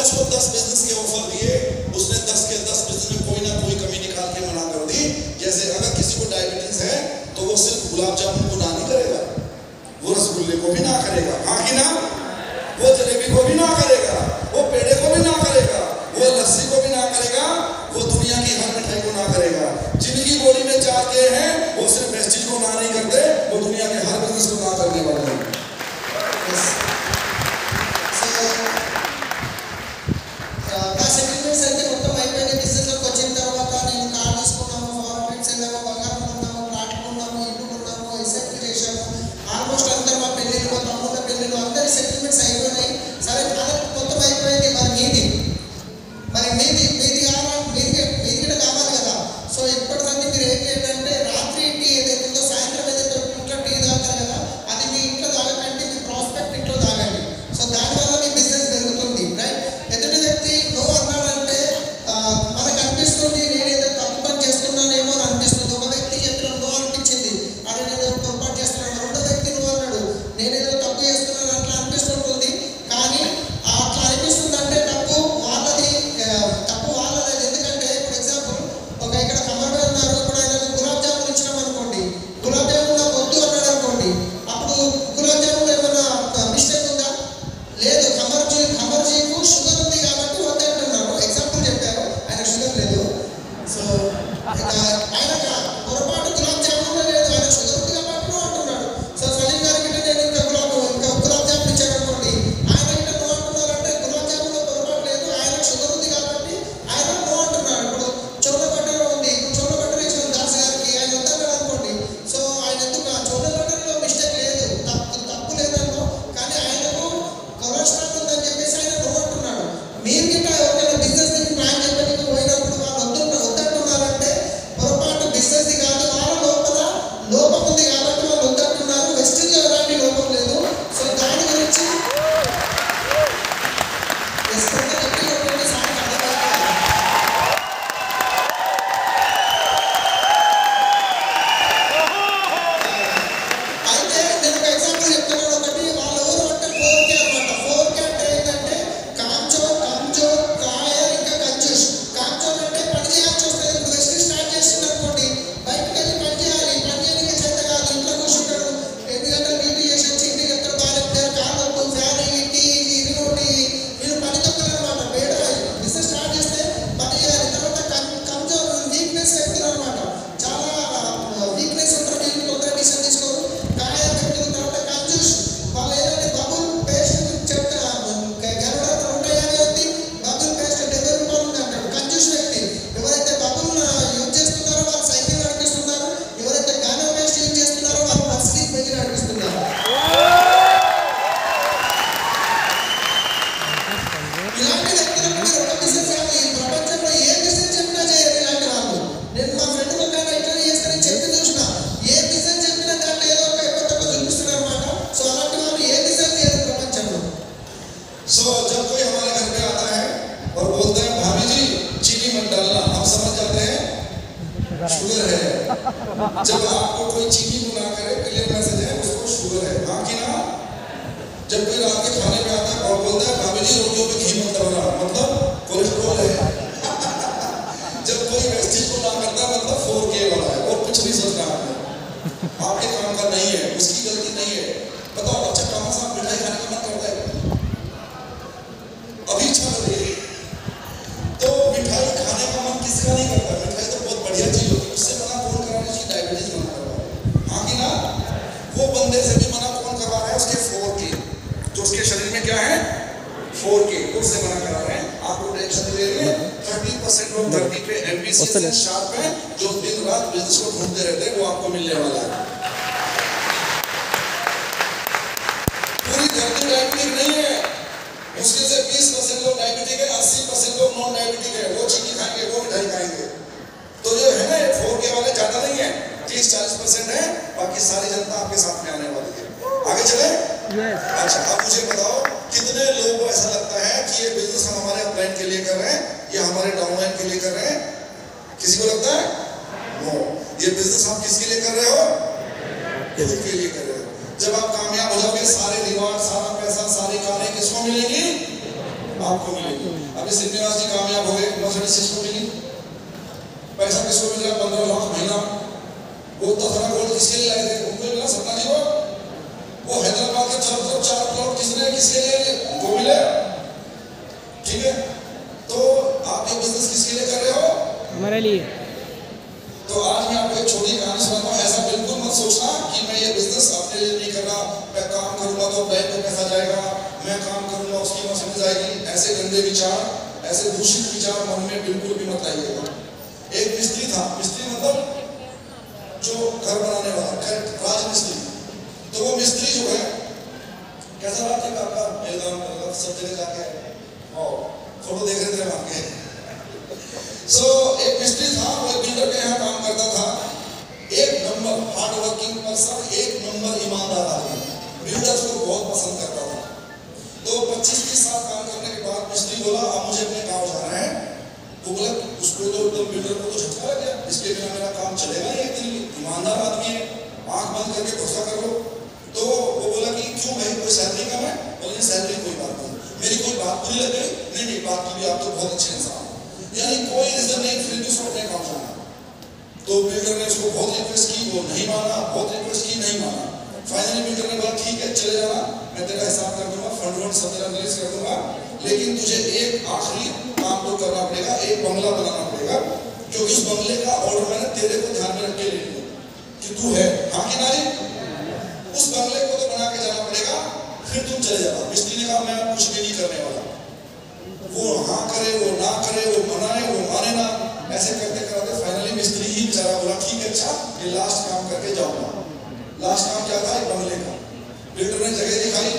उसको 10 बिजनेस के ऑफर दिए, उसने 10 के 10 बिजनेस में कोई ना कोई कमी निकाल के मना कर दी। जैसे अगर किसी को डायबिटीज है तो वो सिर्फ गुलाब जामुन को ना नहीं करेगा, वो रसगुल्ले को भी ना करेगा, हाँ कि ना, वो जलेबी को भी ना करेगा, वो पेड़े को भी ना करेगा, वो लस्सी को भी ना करेगा, वो दुनिया की हर मिठाई को ना करेगा। जिनकी बॉडी में 4 के हैं वो सिर्फ प्रेस्टीज को ना नहीं करते, वो दुनिया के हर बिजनेस को ना करने वाले हैं। जब आपको कोई चीनी को ना करे क्लियर मैसेज है उसको शुगर है, हाँ कि ना। जब कोई रात के खाने पे आता है और बोलता है भाभी जी रोटियों पे घी मत डालना, मतलब कोलेस्ट्रॉल है। जब कोई वेस्टेज को ना करता मतलब 4K वाला है और कुछ नहीं सोचना आपने, आपके काम का नहीं है, उसकी गलती नहीं है। बताओ अच्छा कहाँ से आप मिठाई खाने का मन करता है, अभी इच्छा कर रही है तो मिठाई खाने का मन किसका नहीं करता। मिठाई तो बहुत बढ़िया चीज होती है, उससे मना कौन कराने चाहिए, डायबिटीज मना करवा, हाँ कि ना। वो बंदे से भी मना कौन करवा रहा है, उसके 4K जो उसके शरीर में क्या है 4K, उससे मना करा रहे हैं। आपको टेंशन नहीं ले रही है। 30% लोग धरती पे एम्बिशियस शार्प है जो दिन रात बिजनेस को ढूंढते रहते हैं, वो आपको मिलने वाला है। पूरी धरती डायबिटिक नहीं है, मुश्किल से 20% लोग डायबिटिक है, 80% लोग नॉन डायबिटिक है। वो चीनी खाएंगे, वो मिठाई खाएंगे। तो जो है ना 4K वाले ज्यादा नहीं है, 30-40% है, बाकी सारी जनता आपके साथ में आने वाली है। आगे चले। अच्छा अब मुझे बताओ कितने लोगों को ऐसा लगता है कि ये बिजनेस हम हमारे अपलाइन के लिए कर रहे हैं या हमारे डाउनलाइन के लिए कर रहे हैं? किसी को लगता है? नो, ये बिजनेस आप किसके लिए कर रहे हो? खुद के लिए कर रहे हो। जब आप कामयाब हो जाओगे सारे रिवार्ड, सारा पैसा, सारी कारें किसको मिलेंगी? आपको मिलेगी। अभी श्रीनिवास जी कामयाब हो गए, मर्सिडीज किसको मिली? पैसा किसको मिल रहा? 15 लाख महीना। वो तथरा गोल्ड किसके लिए लाए थे? उनको मिला, सपना जी को। वो हैदराबाद के चारों तरफ 4 प्लॉट किसने, किसके लिए? उनको मिले। ठीक है, तो आप ये बिजनेस किसके लिए कर रहे हो? हमारे लिए। तो आज मैं आपको एक छोटी कहानी सुनाता हूँ। ऐसा बिल्कुल मत सोचना कि मैं ये बिजनेस अपने लिए नहीं कर रहा, मैं काम करूंगा तो बैंक में पैसा जाएगा, मैं काम करूंगा उसकी मशीन जाएगी। ऐसे गंदे विचार, ऐसे दूषित विचार मन में बिल्कुल भी मत लाइएगा। एक मिस्त्री था, मिस्त्री मतलब जो घर बनाने वाला, राजमिस्त्री। तो वो मिस्त्री जो है, कैसा बात है आपका एकदम सब जगह जाके फोटो देख रहे थे वहां के। एक मिस्त्री था, वो एक बिल्डर के यहाँ काम करता था। एक नंबर हार्ड वर्किंग पर्सन, एक नंबर ईमानदार आदमी, बिल्डर को बहुत पसंद करता था। तो 25-30 साल काम करने के बाद मिस्त्री बोला अब मुझे अपने गांव जाना है। वो बोला उसको तो बिल्डर को तो झटका लग गया, इसके बिना मेरा काम चलेगा नहीं, एक दिन ईमानदार आदमी है, आंख बंद करके भरोसा कर लो। तो वो बोला कि क्यों भाई, कोई सैलरी कम है? बोले सैलरी कोई बात नहीं, मेरी कोई बात बुरी लग गई? नहीं, बात की भी आप तो बहुत अच्छे इंसान, यानी कोई रीजन नहीं, फिर भी उसको अपने काम जाना। तो बिल्डर ने उसको बहुत रिक्वेस्ट की, वो नहीं माना, बहुत रिक्वेस्ट की, नहीं माना। फाइनली बिल्डर ने बोला ठीक है चले जाना, मैं तेरा हिसाब कर दूंगा, फंड सब तेरा रिलीज कर दूंगा, लेकिन तुझे एक आखिरी काम तो करना पड़ेगा, एक बंगला बनाना पड़ेगा, क्योंकि उस बंगले का ऑर्डर मैंने तेरे को ध्यान में रख के ले लिया कि तू है, हाँ कि नहीं? उस बंगले को तो बना के जाना पड़ेगा, फिर तुम चले जाना। मिस्त्री ने कहा मैं कुछ भी नहीं करने वाला। वो हाँ करे, वो ना करे, वो मनाए, वो माने ना, ऐसे करते करते फाइनली मिस्त्री ही बेचारा बोला ठीक है अच्छा ये लास्ट काम करके जाऊंगा। लास्ट काम क्या था? बंगले का। बिल्डर ने जगह दिखाई,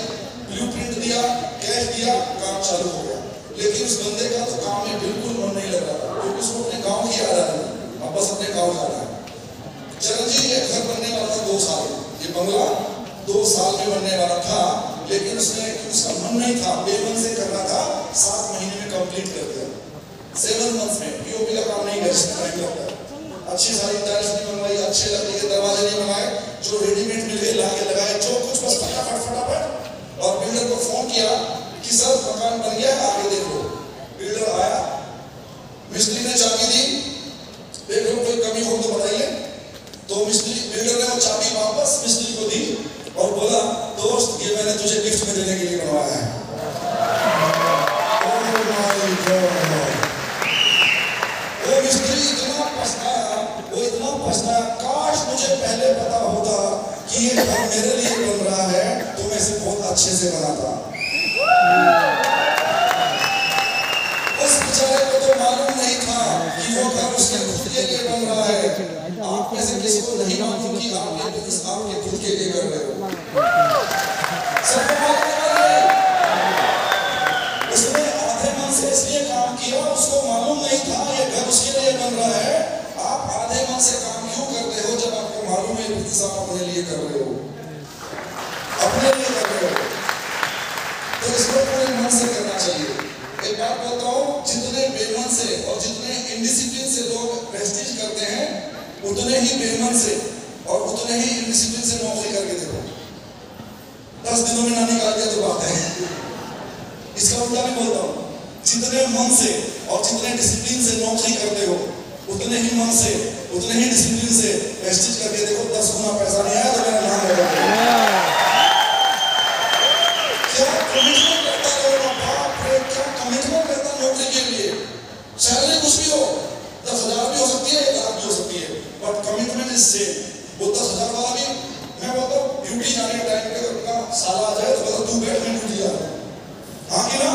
ब्लूप्रिंट दिया, कैश दिया, काम चालू हो गया। लेकिन उस बंदे का तो काम में बिल्कुल मन नहीं लग रहा था, क्योंकि उसको अपने गाँव की याद आ रही, अब बस अपने गाँव जाना है। चरण जी ये घर बनने वाला था 2 साल, ये बंगला 2 साल में बनने वाला था, लेकिन उसका मन नहीं था, बेमन से करना था, 7 महीने में कंप्लीट कर दिया। 7 मंथ्स में पीओपी का काम नहीं कर सकता, टाइम लगता है। अच्छी सारी टाइल्स नहीं मंगवाई, अच्छे लकड़ी के दरवाजे नहीं मंगाए, जो रेडीमेड मिल गए ला के लगाए, जो कुछ बस फटाफट। और बिल्डर को फोन किया कि सर मकान बन गया, आगे देख लो। बिल्डर आया, मिस्त्री ने चाबी दी, देख लो कोई कमी हो तो बताइए। तो बिल्डर ने वो चाबी वापस मिस्त्री को दी और बोला दोस्त ये मैंने तुझे गिफ्ट में देने के लिए बनवाया है। वो मिस्त्री इतना पछताया, काश मुझे पहले पता होता कि ये घर मेरे लिए बन रहा है तो मैं इसे बहुत अच्छे से बनाता। उस बेचारे को तो मालूम नहीं था कि वो घर उसके खुद के लिए बन रहा है। आप में से किसी को नहीं मालूम कि आप ये बिजनेस आपके खुद के लिए कर रहे हो? सबको मालूम है। उसने आधे मन से इसलिए काम किया, उसको मालूम नहीं था ये घर उसके लिए बन रहा है। आप आधे मन से काम क्यों करते हो जब आपको मालूम है बिजनेस आप अपने लिए कर रहे हो, अपने लिए कर रहे हो? तो इसको पूरे मन से करना चाहिए। एक बात बोलता हूँ, जितने बेमन से और जितने इंडिसिप्लिन से लोग प्रेस्टीज करते हैं, उतने ही बेमन से और उतने ही इंडिसिप्लिन से नौकरी करके देखो, 10 दिनों में ना निकाल दिया तो बात है। इसका उल्टा भी बोलता हूँ, जितने मन से और जितने डिसिप्लिन से नौकरी करते हो, उतने ही मन से उतने ही डिसिप्लिन से प्रेस्टीज करके देखो, 10 गुना पैसा नहीं आया तो मेरा नाम होगा। क्या कमिटमेंट करता रहो, बाप रे क्या कमिटमेंट करता नौकरी के लिए। सैलरी कुछ भी हो, 10,000 भी हो सकती है, 1 लाख भी हो सकती है, बट कमिटमेंट इज सेम। वो 10,000 वाला भी, मैं बोलता हूँ ड्यूटी जाने के टाइम पे उनका साला आ जाए तो बोलता तू बैठ में ड्यूटी जा रहा है, हाँ कि ना?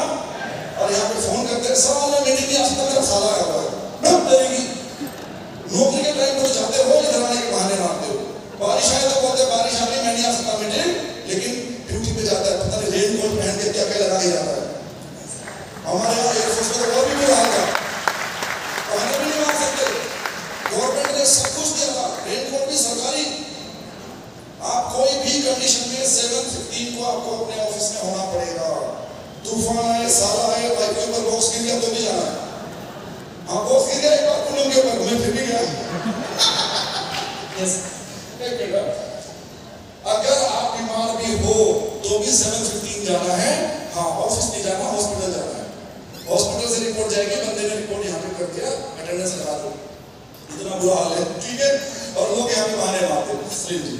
और यहाँ पे फोन करते हैं साला ने मीटिंग नहीं आ सकता, मेरा साला आया हुआ है, डब देगी। नौकरी के टाइम पे तो जाते हो, इधर आने के बहाने मारते हो। बारिश आए तो बोलते बारिश आ गई मैं नहीं आ सकता मीटिंग, लेकिन ड्यूटी पे जाता है, पता नहीं रेन कोट पहन के क्या क्या लगा के जाता है। हमारे यहाँ एयरफोर्स में तो और भी बुरा हाल था, पहने भी नहीं आ सकते। गवर्नमेंट ने सब कुछ दिया था, रेन कोट भी सरकारी। आप कोई भी कंडीशन में 7:15 को आपको अपने ऑफिस में होना पड़ेगा। तूफान आए, साला आए, बाइक के ऊपर बॉक्स गिर गया तो भी जाना है। हाँ बॉक्स गिर गया एक बार कुलम के ऊपर, मैं फिर भी गया। yes. अगर आप बीमार भी हो तो भी 7:15 जाना है। हाँ ऑफिस नहीं जाना, हॉस्पिटल जाना है। जाएगी, बंदे ने रिपोर्ट यहाँ पे कर दिया, अटेंडेंस लगा दो, इतना बुरा हाल है, ठीक है। और लोग यहाँ पे बहाने मारते हैं। जी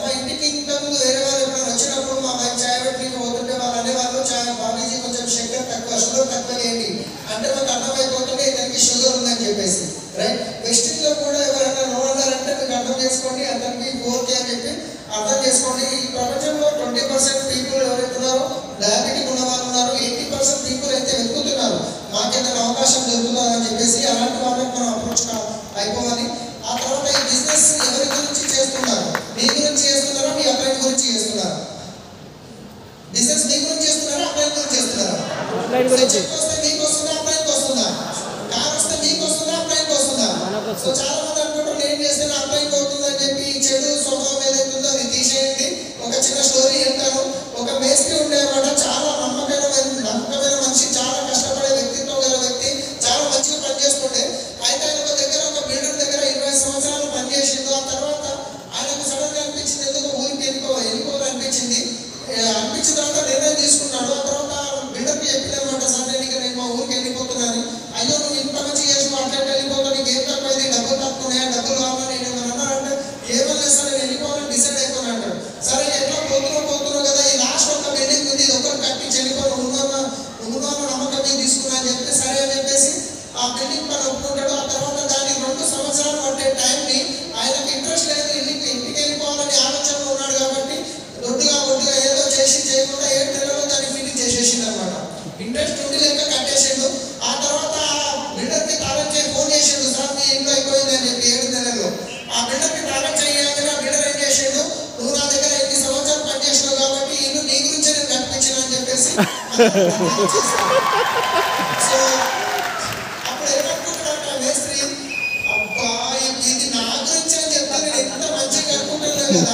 మా ఇంటికి ఇంతకుముందు వేరే వాళ్ళు ఎప్పుడైనా వచ్చినప్పుడు మా అమ్మాయి చాయ్ పెట్టుకుని పోతుంటే వాళ్ళు అనేవాళ్ళు చాయ్ బాబీజీ కొంచెం షుగర్ తక్కువ వేయండి అంటే మాకు అర్థమైపోతుంటే ఇతనికి షుగర్ ఉందని చెప్పేసి, రైట్. వెస్టింగ్ లో కూడా ఎవరైనా నో అన్నారంటే మీకు అర్థం చేసుకోండి అతనికి ఓకే అని చెప్పి అర్థం చేసుకోండి. ఈ ప్రపంచంలో 20% పీపుల్ ఎవరైతే ఉన్నారో డయాబెటిక్ ఉన్న వాళ్ళు ఉన్నారు, 80% పీపుల్ అయితే వెతుకుతున్నారు మాకేదైనా అవకాశం దొరుకుతుందని చెప్పేసి. అలాంటి వాళ్ళకి మనం అప్రోచ్ అయిపోవాలి. ఆ తర్వాత ఈ బిజినెస్ ఎవరి గురించి చేస్తున్నారు? మీ గురించి చేస్తున్నారా, మీ అబ్బాయి గురించి చేస్తున్నారా? బిజినెస్ మీ గురించి చేస్తున్నారా, అబ్బాయి గురించి చేస్తున్నారా? చెక్ వస్తే మీకు వస్తుందా, అబ్బాయికి వస్తుందా? కార్ వస్తే మీకు వస్తుందా, అబ్బాయికి వస్తుందా? సో చాలా మంది అనుకుంటారు నేను చేస్తే నా అబ్బాయికి అవుతుంది అని చెప్పి. చెడు స్వభావం ఏదైతుందో అది తీసేయండి. ఒక చిన్న స్టోరీ చెప్తాను. ఒక మేస్త్రి ఉండేవాడు, చాలా నమ్మకమైన మనిషి, చాలా కష్టపడే వ్యక్తిత్వం గల వ్యక్తి, చాలా మంచిగా పనిచేస్తుండే. అయితే ఆయన ఒక దగ్గర ఒక బిల్డర్ దగ్గర 20 సంవత్సరాలు పనిచేసిండు. ఆ తర్వాత ఆయనకు సడన్ గా అనిపించింది ఏదో ఊరికి వెళ్ళిపోవాలనిపించింది. అనిపించిన తర్వాత నిర్ణయం తీసుకున్నాడు. ఆ తర్వాత బిల్డర్కి చెప్పినమాట, సార్ నేను మా ఊరికి వెళ్ళిపోతున్నాను. అయ్యో నువ్వు ఇంత మంచి చేసి అట్లా వెళ్ళిపోతావు, నీకు ఏం తక్కువైంది, డబ్బులు తక్కువన్నాయా, డబ్బులు కావాలని నేను అన్నారంటే ఏమన్నా సార్ నేను వెళ్ళిపోవాలని డిసైడ్ అయిపోయినా అంటాడు. సరే ఎట్లా పోతున్నావు కదా, ఈ లాస్ట్ ఒక బిల్డింగ్ ఉంది, ఇది ఒకటి కట్టించి వెళ్ళిపోను, ఉన్న నమ్మకం మీద తీసుకున్నా అని చెప్తే సరే అని చెప్పేసి ఆ బిల్డింగ్ పని ఒప్పుకుంటాడు. ఆ తర్వాత దానికి 2 సంవత్సరాలు పట్టే టైంని ఆయనకు ఇంట్రెస్ట్ లేదు, ఇంటికి వెళ్ళిపోవాలని ఆలోచనలో ఉన్నాడు కాబట్టి ఒడ్డుగా ఏదో చేసి చేయకుండా 7 నెలల్లో దాన్ని ఫినిష్ చేసేసింది అనమాట. ఇంట్రెస్ట్ ఉండి లేక కట్టేసిండు. ఆ తర్వాత బిల్డర్కి తాళం చేసి ఫోన్ చేసిండు, సార్ మీ ఇంట్లో అయిపోయింది అని చెప్పి 7 నెలల్లో. ఆ బిల్డర్కి తాళం చేయాలని ఆ బిల్డర్ ఏం చేసిండు, నువ్వు నా దగ్గర 8 సంవత్సరాలు పనిచేసినావు కాబట్టి ఇల్లు నీ గురించే నేను కనిపించిన అని చెప్పేసి. సో అప్పుడు ఏమనుకుంటున్నాడు ఆ మేస్త్రి, అబ్బా ఇది నా గురించి అని చెప్తే నేను ఎంత మంచిగా అనుకుంటున్నాను కదా,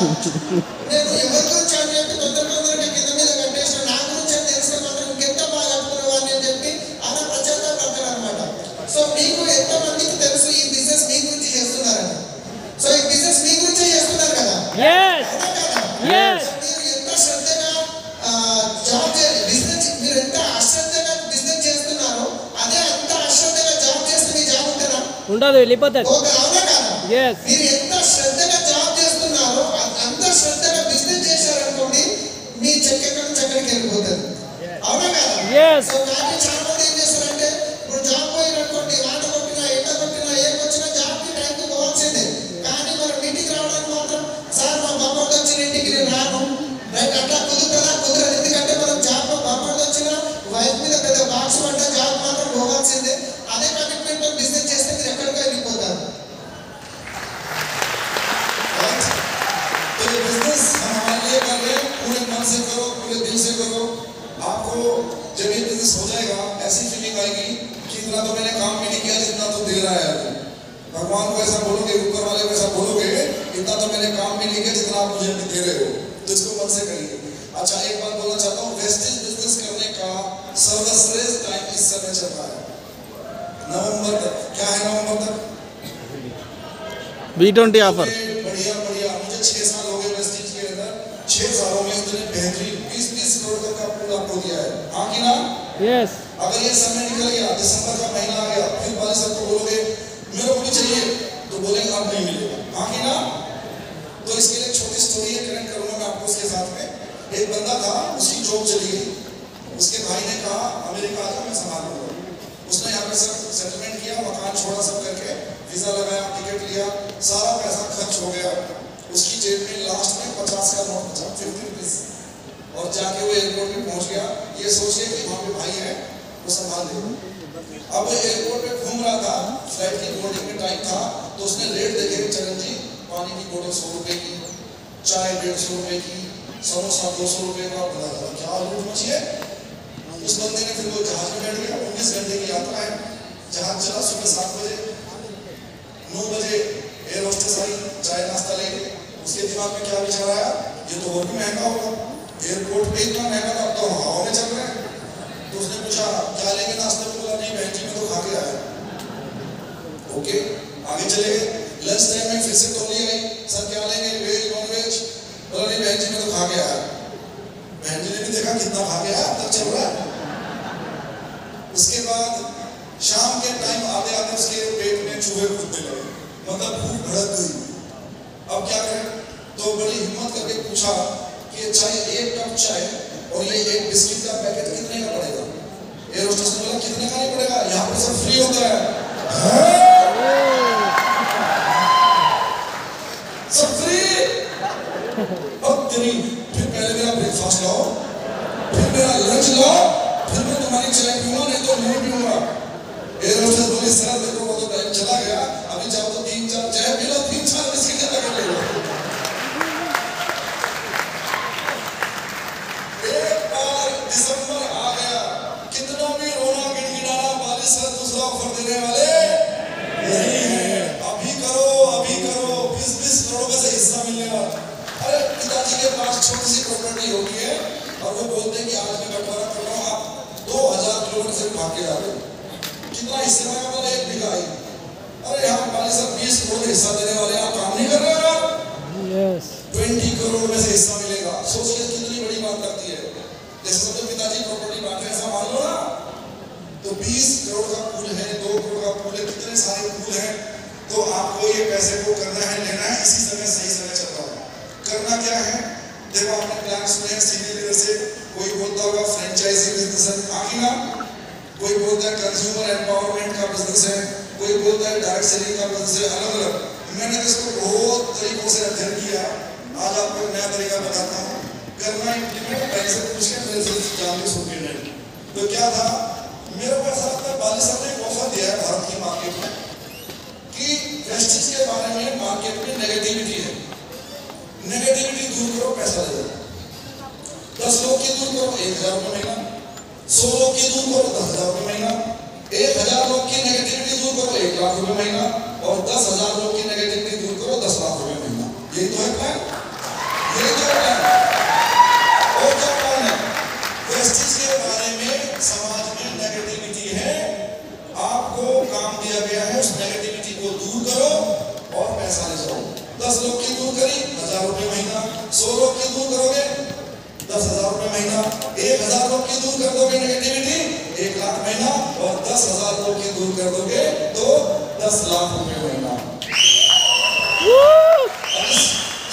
నేను ఎవరి గురించి అని చెప్పి తొందరగా కింద మీద కట్టేసిన, నా గురించి అని తెలిస్తే మాత్రం ఇంకెంత బాగా కట్టుకునేవాడిని అని చెప్పి అలా పశ్చాత్తాపడతాడు అనమాట. సో మీకు ఎంతమందికి తెలుసు ఈ బిజినెస్ మీ గురించి చేస్తున్నారని? సో ఈ బిజినెస్ మీ గురించే చేస్తున్నారు కదా, మీరు ఎంత శ్రద్ధగా జాబ్ చేయాలి, బిజినెస్ మీరు ఎంత అశ్రద్ధగా బిజినెస్ చేస్తున్నారో అదే అంత అశ్రద్ధగా జాబ్ చేస్తే మీ జాబ్ ఉంటుందా? ఉండదు, వెళ్ళిపోతుంది. అవునా కదా? మీరు ఎంత శ్రద్ధగా జాబ్ చేస్తున్నారో అంత శ్రద్ధగా బిజినెస్ చేశారనుకోండి మీ చెక్ ఎక్కడి నుంచి ఎక్కడికి వెళ్ళిపోతుంది. అవునా కదా? సో కానీ చాలా మంది ఏం చేస్తారంటే ఇప్పుడు జాబ్ పోయిననుకోండి, వాన కొట్టినా ఎండ కొట్టినా ఏం వచ్చినా జాబ్కి టైంకి పోవాల్సిందే. కానీ మన మీటింగ్ రావడానికి మాత్రం సార్ మా బాబాకి వచ్చిన ఇంటికి నేను రాను, రైట్, అట్లా కుదురుతుందా? కుదరదు. ఎందుకంటే మనం జాబ్ బాబాకి వచ్చిన వైఫ్ మీద పెద్ద బాక్స్ పడ్డ జాబ్ మాత్రం పోవాల్సిందే. అదే కమిట్మెంట్ బిజినెస్ చేస్తే మీరు ఎక్కడికో వెళ్ళిపోతారు. तो ये बिजनेस हम हमारे लिए कर रहे हैं, पूरे मन से करो, पूरे दिल से करो। आपको जब ये बिजनेस हो जाएगा ऐसी फीलिंग आएगी कि इतना तो मैंने काम भी नहीं किया जितना तो दे रहा है। भगवान को ऐसा बोलोगे, ऊपर वाले को ऐसा बोलोगे, इतना तो मैंने काम भी नहीं किया जितना आप मुझे अभी दे रहे हो। तो इसको मन से करिए। अच्छा एक बात बोलना चाहता हूँ, वेस्टेज बिजनेस करने का सर्वश्रेष्ठ टाइम इस समय चल रहा है, नवंबर तक। क्या है नवंबर तक? B20 offer. बढ़िया मुझे 6 साल हो गए वेस्टेज के अंदर। 6 सालों में उन्होंने बेहतरीन 20 करोड़ तक का पूल आपको दिया है, हाँ कि ना? यस। अगर ये समय निकल गया, दिसंबर का महीना आ गया, फिर वाले सबको बोलोगे मेरे को भी चाहिए, तो बोलेंगे अब नहीं मिलेगा, हाँ कि ना? तो इसके लिए एक छोटी स्टोरी है, कनेक्ट करूंगा मैं आपको उसके साथ में। एक बंदा था, उसकी जॉब चली गई, उसके भाई ने कहा अमेरिका आजा मैं संभाल लूंगा। उसने यहाँ पे सब सेटलमेंट किया, मकान छोड़ा सब करके, वीजा लगाया, टिकट लिया, सारा पैसा खर्च हो गया। उसकी जेब में लास्ट में 50 का नोट बचा, 50 रुपीज। और जाके वो एयरपोर्ट में पहुंच गया, ये सोच के कि वहाँ पे भाई है वो संभाल लेगा। अब वो एयरपोर्ट पे घूम रहा था, फ्लाइट की बोर्डिंग में टाइम था, तो उसने रेट देखे, चरण जी पानी की बोतल 100 रुपए की, चाय 150 रुपए की, समोसा 200 रुपए का। क्या लूट मची है। उस बंदे ने फिर वो जहाज में बैठ गया। 19 घंटे की यात्रा है, जहाज चला। सुबह 7 बजे 9 बजे एयर होस्टेस आई, चाय नाश्ता लेके। उसके दिमाग में क्या विचार आया, ये तो और भी महंगा होगा, एयरपोर्ट पे इतना महंगा था, अब तो हवा में चल रहा है। तो उसने पूछा क्या लेंगे नाश्ते में? बोला नहीं बहन जी मैं तो खा के आया। ओके आगे चले गए। लंच टाइम में फिर से टोली आई, सर क्या लेंगे, वेज नॉन वेज? बोला नहीं बहन जी मैं तो खा के आया। बहन जी ने भी देखा कितना खा गया, अब तक चल रहा है। उसके बाद शाम के टाइम आते आते उसके पेट में चूहे कूदने लगे, मतलब भूख भड़क गई। अब क्या करें? तो बड़ी हिम्मत करके पूछा कि चाय, एक कप चाय और ये एक बिस्किट का पैकेट कितने का पड़ेगा? एयर होस्टेस ने बोला कितने का नहीं पड़ेगा, यहाँ पर सब फ्री होता है। सब फ्री? अब तेरी, फिर पहले मेरा ब्रेकफास्ट लाओ, फिर मेरा लंच लाओ, फिर मैं तुम्हारी चाय पीऊंगा, नहीं तो नहीं पीऊंगा। एयर होस्टेस बोली सर देखो वो तो टाइम चला गया, अभी जाओ तो 3-4 चाय पी लो, 3-4 बिस्किट का पैकेट ले लो। एक बार दिसंबर आ गया, कितनों भी रोना गिड़गिड़ाना, बालिश सर दूसरा ऑफर देने वाले नहीं है। अभी करो 20-20 करोड़ में से हिस्सा मिलने वाला। अरे पिताजी के पास छोटी सी प्रॉपर्टी होती है और वो बोलते हैं कि आज मैं बंटवारा कर रहा हूँ, आप 2000 किलोमीटर से भाग के जाते हो, कितना हिस्सा में मतलब 1 बीघा ही। अरे यहाँ बालिश सर 20 करोड़ हिस्सा देने वाले, आप काम नहीं कर रहे हो यार। 20 करोड़ में से हिस्सा मिलेगा, सोचिए कितनी बड़ी बात लगती है। जैसे समझो पिताजी प्रॉपर्टी बांट रहे, ऐसा मान लो ना, तो 20 करोड़ का पूल है, 2 करोड़ का पूल है, कितने सारे पूल हैं, तो आपको ये पैसे को करना है, लेना है, इसी समय सही समय चल रहा है। करना क्या है? देखो आपने प्लान सुने हैं सीनियर लीडर से, कोई बोलता होगा फ्रेंचाइजी बिजनेस है, आखिर ना, कोई बोलता है कंज्यूमर एम्पावरमेंट का बिजनेस है, कोई बोलता है डायरेक्ट सेलिंग का बिजनेस है, अलग अलग। मैंने तो इसको बहुत तरीकों से अध्ययन किया, आज आपको एक नया तरीका बताता हूँ। करना इम्प्लीमेंट पहले से पूछ के मेरे से जान के सुन के नहीं। तो क्या था, मेरे को ऐसा लगता है बालिश साहब ने एक ऑफर दिया है भारत की मार्केट में कि प्रेस्टीज के बारे में मार्केट में नेगेटिविटी है, नेगेटिविटी दूर करो, पैसा दे दो। 10 लोग की दूर करो, 1000 रुपये महीना, 100 लोग की दूर करो, 10,000 रुपये महीना, 1000 लोग की नेगेटिविटी दूर करो, 1 लाख रुपये महीना, और 10,000 लोग की नेगेटिविटी दूर करो, 10 लाख रुपये महीना। यही तो है प्लान, यही तो है प्लान। और क्या प्लान है? प्रेस्टीज के बारे में समाज में नेगेटिविटी है, आपको काम दिया गया है उस नेगेटिविटी को दूर करो और पैसा ले जाओ। 10 लोग की दूर करी, 1000 रुपये महीना, 100 लोग की दूर करोगे 10,000 रुपये महीना, 1000 लोग की दूर कर दोगे नेगेटिविटी, 1 लाख महीना, और 10,000 लोग की दूर कर दोगे तो 10 लाख रुपये महीना।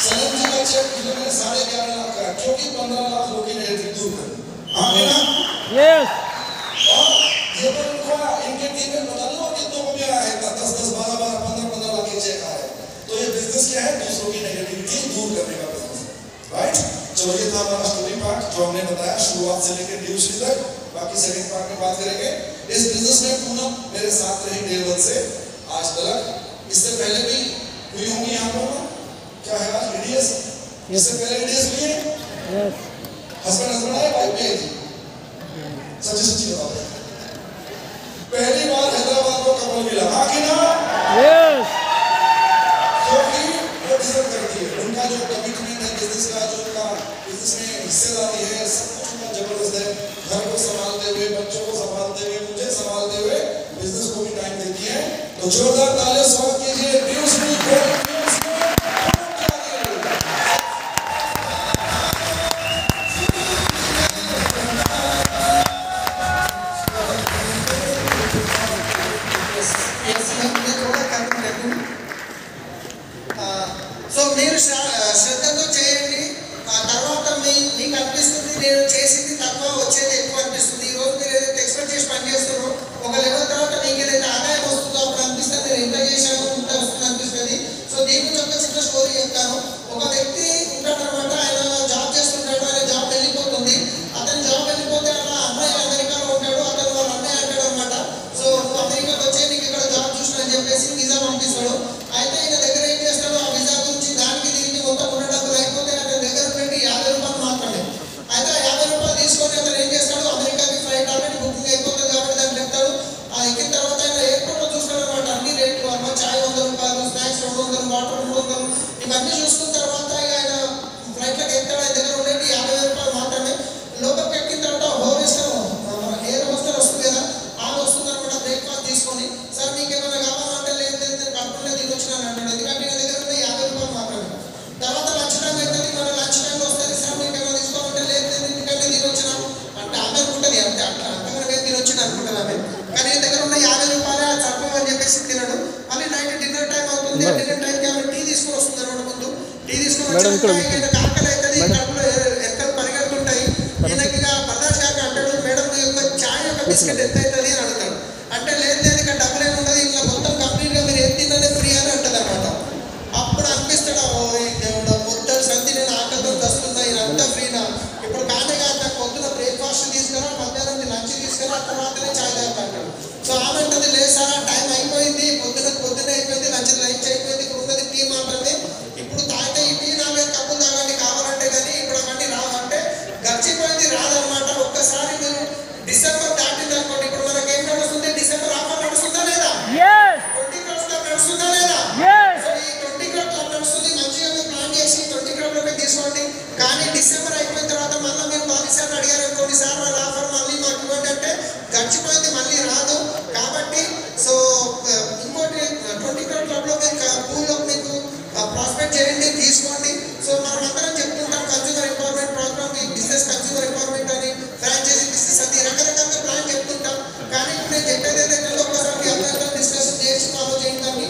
सनम जी का चेक मैंने 11.5 लाख का, क्योंकि 15 लाख लोग की नेगेटिविटी दूर कर दी। हाँ ना? यस। और ये तो इनके टीम में पता नहीं हो कितनों को भी आया है, 10, 12, 15 लाख के चेक आए। तो ये बिजनेस क्या है? दूसरों की नेगेटिविटी दूर करने का बिजनेस, राइट? चलो ये था हमारा स्टोरी पार्ट जो हमने बताया शुरुआत से लेकर ड्यूसली तक। बाकी सेकंड पार्ट में बात करेंगे। इस बिजनेस में पूनम मेरे साथ रही डे 1 से आज तक। इससे पहले भी हुई होंगी यहाँ पर, क्या है आज ईडीएस, इससे पहले ईडीएस हुई है, हस्बैंड आए, वाइफ भी आई, सच्ची बात है। पहली बार हैदराबाद को कपल मिला, हाँ कि ना? यस। क्योंकि वो डिजर्व करती है, उनका जो कमिटमेंट है बिजनेस का, जो उनका बिजनेस में हिस्सेदारी है, सब कुछ उनका जबरदस्त है। घर को संभालते हुए, बच्चों को संभालते हुए, मुझे संभालते हुए बिजनेस को भी टाइम देती है। तो जोरदार तालियां स्वागत कीजिए ड्यूसली को। సో మీరు శ్రద్ధతో చేయండి, ఆ తర్వాత మీకు అనిపిస్తుంది నేను చేసింది తక్కువ వచ్చేది ఎక్కువ అనిపిస్తుంది. ఈ రోజు మీరు ఏదైతే ఎక్స్పెక్ట్ చేసి పని చేస్తారో ఒక లెవెల్ తర్వాత మీకు ఏదైతే ఆదాయం వస్తుందో అప్పుడు అనిపిస్తుంది నేను ఎంత చేశాను ఇంత వస్తుంది వచ్చిన కాకలు అవుతుంది, కడుపులో ఎక్కలు పరిగెడుతుంటాయి. ఈయనకి ప్రకాష్ గారికి అంటాడు, మేడం యొక్క చాయ్ యొక్క బిస్కెట్ ఎంత అవుతుంది అని అడుగుతాడు. అంటే లేదు లేదు ఇక్కడ డబ్బులు ఏమి ఉండదు, ఇంకా మొత్తం కంప్లీట్గా మీరు ఏం తిన్నదే ఫ్రీ అని అంటది అనమాట. అప్పుడు అనిపిస్తాడు, పొద్దున సంతి నేను ఆకలితో వస్తున్నా, ఇదంతా ఫ్రీనా. ఇప్పుడు కానీ కాదు, నాకు పొద్దున బ్రేక్ఫాస్ట్ తీసుకురా, మధ్యాహ్నం లంచ్ తీసుకురా, తర్వాతనే చాయ్ తాగుతాడు. సో ఆమె అంటది, లేదు సార్ టైం అయిపోయింది, పొద్దున అయిపోయింది, లంచ్ అయిపోయింది, ఇప్పుడు ఉన్నది టీ మాత్రమే. ఇప్పుడు తాగితే ఈ టీ 4 కప్పులు తాగండి కావాలంటే, కానీ ఇప్పుడు అవన్నీ రావంటే గడిచిపోయింది రాదనమాట. ఒక్కసారి మీరు డిసెంబర్ దాటింది అనుకోండి, ఇప్పుడు మనకి ఏం నడుస్తుంది, డిసెంబర్ ఆఫర్ నడుస్తుందా లేదా, 20 crores క్లబ్ నడుస్తుందా లేదా. సో ఈ 20 crores క్లబ్ నడుస్తుంది, మంచిగా మీరు ప్లాన్ చేసి 20 crores తీసుకోండి. కానీ డిసెంబర్ అయిపోయిన తర్వాత మళ్ళీ మీరు పాలసీని అడిగారు అనుకోండి, సార్ వాళ్ళ ఆఫర్ మళ్ళీ మాకు ఇవ్వండి అంటే గడిచిపోయింది, మళ్ళీ రాదు. కాబట్టి సో ఇంకోటి 20 crores క్లబ్లో మీరు పూల్లో మీకు ప్రాస్పెక్ట్ చేయండి, తీసుకోండి. సో మనం అందరం చెప్పుకుంటాం consumer empowerment program, business consumer empowerment అని, ఫ్రాంచైజీ బిజినెస్ అది రకరకాల ప్లాన్ చెప్పుకుంటాం. కానీ ఇప్పుడు నేను చెప్పేది ఏంటంటే ఒక్కసారి అందరితో డిస్కషన్ చేసి ఫాలో చేయండి.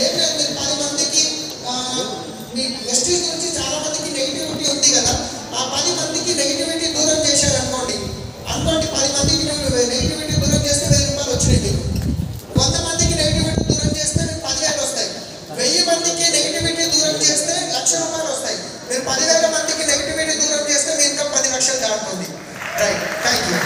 ఏం లేదు, మీరు 10 మందికి మీ వెస్టీజ్ గురించి చాలా మందికి నెగిటివిటీ ఉంది కదా, ఆ 10 మందికి నెగిటివిటీ దూరం చేశారనుకోండి. 10 మందికి నెగిటివిటీ దూరం చేస్తే 1000 రూపాయలు వచ్చినాయి మీకు. 100 మందికి నెగిటివిటీ దూరం చేస్తే మీకు 10,000 వస్తాయి. 1000 మందికి నెగిటివిటీ దూరం చేస్తే 1,00,000 రూపాయలు వస్తాయి. మీరు 10,000 మందికి నెగిటివిటీ దూరం చేస్తే మీ ఇన్కమ్ 10 లక్షలు దాటుతుంది. Right, thank you.